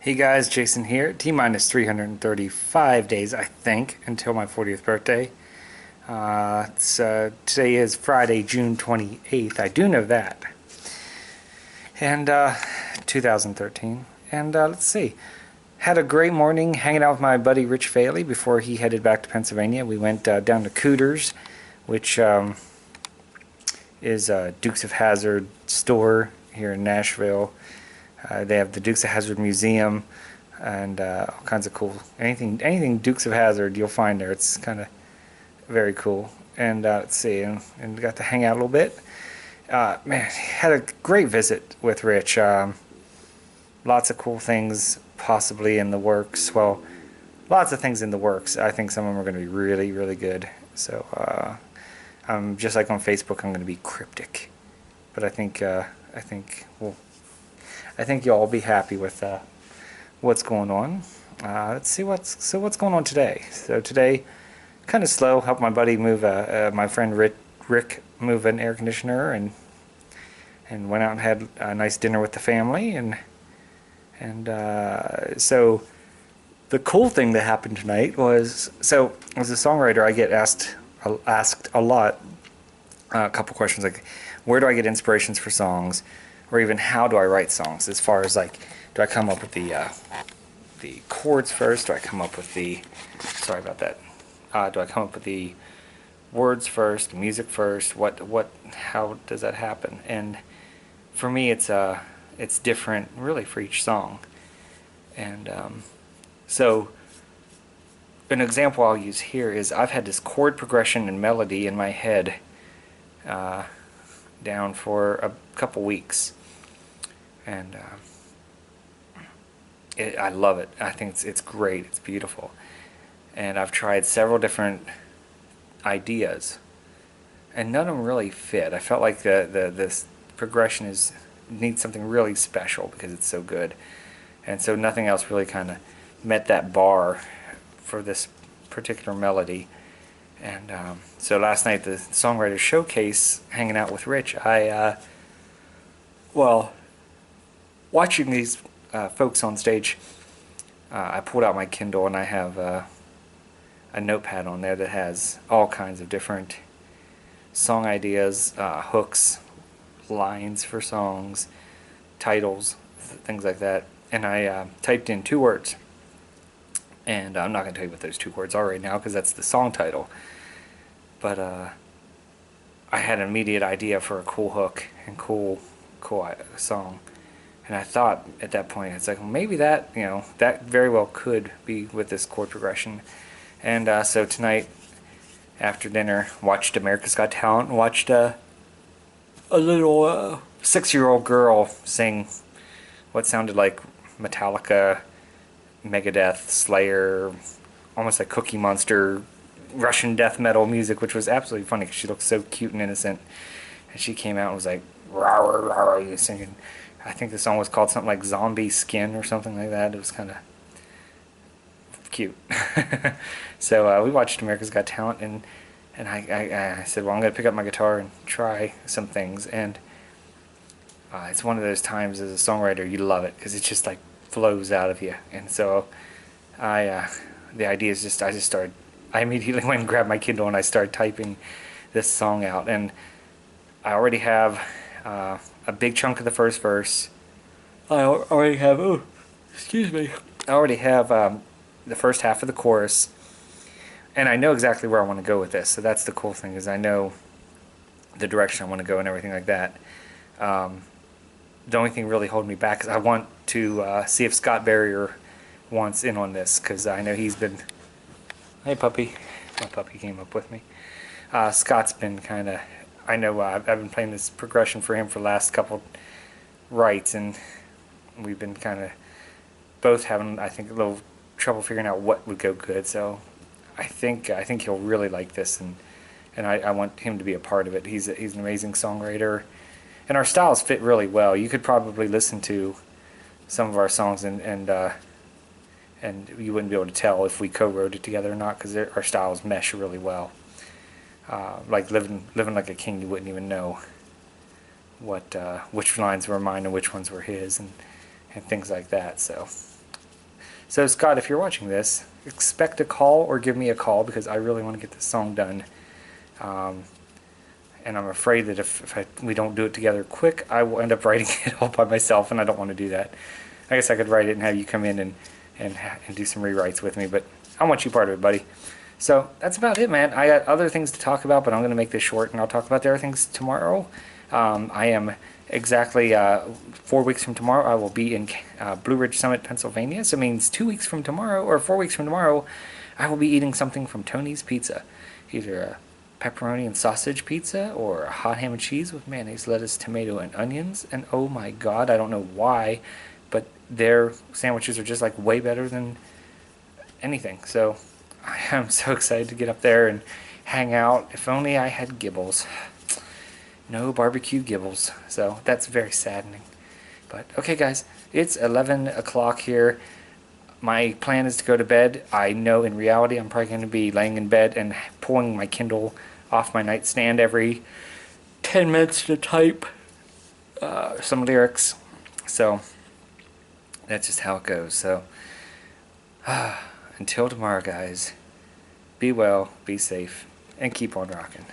Hey guys, Jason here. T-minus 335 days, I think, until my 40th birthday. Today is Friday, June 28th. I do know that. And 2013. And let's see. Had a great morning hanging out with my buddy Rich Faley before he headed back to Pennsylvania. We went down to Cooters, which is a Dukes of Hazzard store here in Nashville. They have the Dukes of Hazzard Museum and all kinds of cool anything Dukes of Hazzard you'll find there. It's kind of very cool. And let's see, and got to hang out a little bit. Man, had a great visit with Rich. Lots of cool things possibly in the works. Well, lots of things in the works. I think some of them are going to be really, really good. So, just like on Facebook, I'm going to be cryptic, but I think you'll all be happy with what's going on. Let's see what's going on today. So today, kind of slow. Helped my buddy move my friend Rick move an air conditioner and went out and had a nice dinner with the family and so the cool thing that happened tonight was, so as a songwriter I get asked a lot a couple questions like, where do I get inspirations for songs? Or even how do I write songs, as far as like, do I come up with the chords first? Do I come up with the, sorry about that, do I come up with the words first, music first? How does that happen? And for me it's different really for each song. And so an example I'll use here is I've had this chord progression and melody in my head down for a couple weeks, and I love it. I think it's great. It's beautiful, and I've tried several different ideas, and none of them really fit. I felt like this progression needs something really special because it's so good, and so nothing else really kind of met that bar for this particular melody. And so last night, the Songwriter Showcase, hanging out with Rich, watching these folks on stage, I pulled out my Kindle and I have a notepad on there that has all kinds of different song ideas, hooks, lines for songs, titles, things like that. And I typed in 2 words. And I'm not going to tell you what those 2 words are right now because that's the song title. But I had an immediate idea for a cool hook and cool song. And I thought at that point, it's like, well, maybe that very well could be with this chord progression. And so tonight, after dinner, watched America's Got Talent and watched a little 6-year-old girl sing what sounded like Metallica, Megadeth, Slayer, almost like Cookie Monster, Russian death metal music, which was absolutely funny because she looked so cute and innocent. And she came out and was like, rah, rah, rah, singing. I think the song was called something like Zombie Skin or something like that. It was kind of cute. So we watched America's Got Talent, and I said, well, I'm going to pick up my guitar and try some things. And it's one of those times as a songwriter you love it because it just like flows out of you. And so the idea is just I immediately went and grabbed my Kindle and I started typing this song out, and I already have a big chunk of the first verse. I already have I already have the first half of the chorus, and I know exactly where I want to go with this. So that's the cool thing, is I know the direction I want to go and everything like that. The only thing really holding me back is I want to see if Scott Barrier wants in on this, because I know he's been... Hey puppy. My puppy came up with me. Scott's been kind of... I know I've been playing this progression for him for the last couple writes, and we've been kind of both having, I think, a little trouble figuring out what would go good. So I think he'll really like this, and I want him to be a part of it. He's an amazing songwriter, and our styles fit really well. You could probably listen to some of our songs and you wouldn't be able to tell if we co-wrote it together or not, because our styles mesh really well. Like living Like a King, you wouldn't even know which lines were mine and which ones were his, and things like that. So So Scott, if you're watching this, expect a call or give me a call because I really want to get this song done. And I'm afraid that if we don't do it together quick, I will end up writing it all by myself, and I don't want to do that. I guess I could write it and have you come in and do some rewrites with me, but I want you part of it, buddy. So that's about it, man. I got other things to talk about, but I'm going to make this short, and I'll talk about the other things tomorrow. I am exactly 4 weeks from tomorrow. I will be in Blue Ridge Summit, Pennsylvania. So it means 2 weeks from tomorrow, or 4 weeks from tomorrow, I will be eating something from Tony's Pizza. Either a pepperoni and sausage pizza or a hot ham and cheese with mayonnaise, lettuce, tomato, and onions. And oh my god, I don't know why, but their sandwiches are just like way better than anything. So I am so excited to get up there and hang out. If only I had Gibbles. No barbecue Gibbles. So that's very saddening. But okay guys, it's 11 o'clock here. My plan is to go to bed. I know in reality I'm probably going to be laying in bed and pulling my Kindle off my nightstand every 10 minutes to type some lyrics. So that's just how it goes. So until tomorrow, guys, be well, be safe, and keep on rocking.